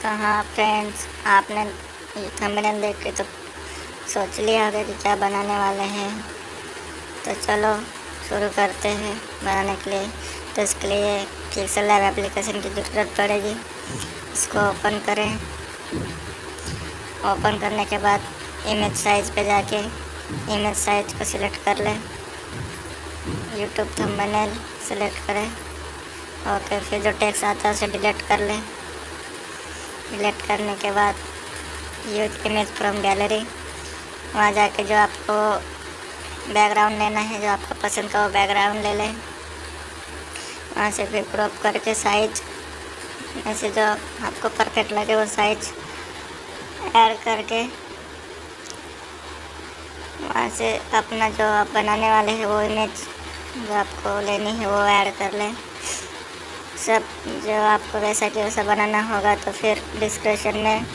तो हाँ फ्रेंड्स, आपने ये थंबनेल देख के तो सोच लिया होगा कि क्या बनाने वाले हैं। तो चलो शुरू करते हैं बनाने के लिए। तो इसके लिए pixellab एप्लीकेशन की ज़रूरत पड़ेगी। इसको ओपन करें। ओपन करने के बाद इमेज साइज़ पे जाके इमेज साइज को सिलेक्ट कर लें। यूट्यूब थंबनेल सिलेक्ट करें। ओके, फिर जो टेक्स्ट आता है उसे डिलीट कर लें। डिलीट करने के बाद यूज इमेज फ्रॉम गैलरी, वहाँ जाके जो आपको बैकग्राउंड लेना है, जो आपको पसंद का वो बैकग्राउंड ले लें। वहाँ से फिर क्रॉप करके साइज में से जो आपको परफेक्ट लगे वो साइज ऐड करके वहाँ से अपना जो आप बनाने वाले हैं वो इमेज जो आपको लेनी है वो ऐड कर लें। सब जो आपको वैसा कि वैसा बनाना होगा तो फिर डिस्क्रिप्शन में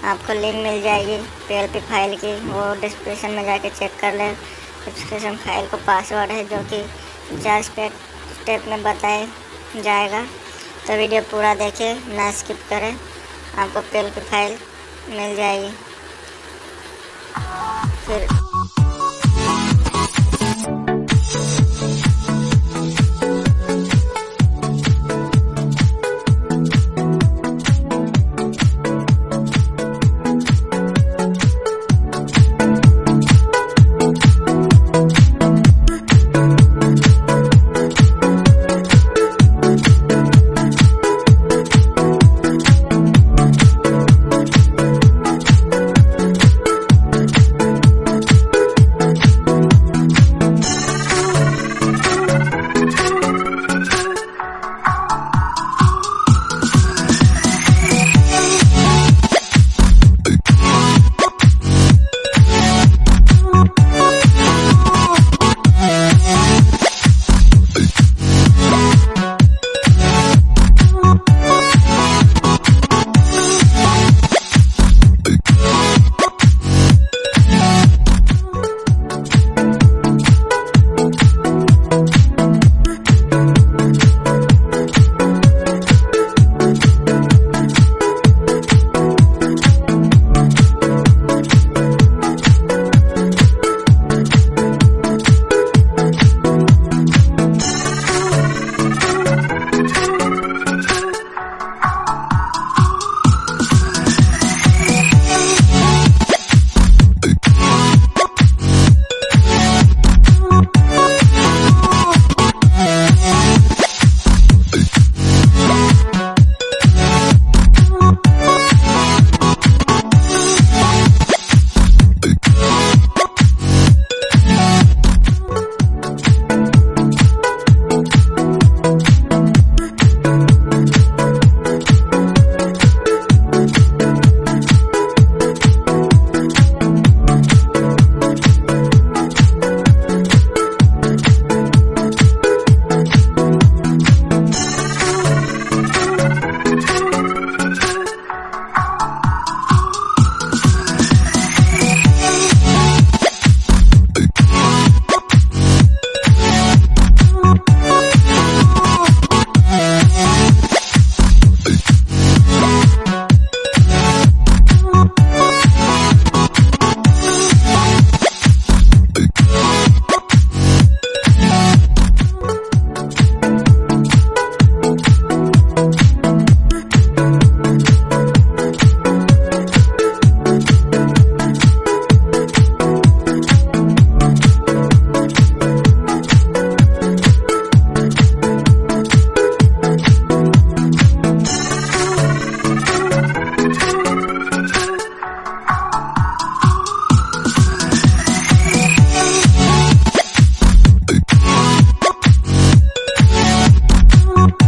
आपको लिंक मिल जाएगी PLP फाइल की, वो डिस्क्रिप्शन में जाके चेक कर लें। डिस्क्रिप्शन फाइल को पासवर्ड है जो कि 4 स्टेप में बताया जाएगा। तो वीडियो पूरा देखें, ना स्किप करें, आपको PLP फाइल मिल जाएगी। फिर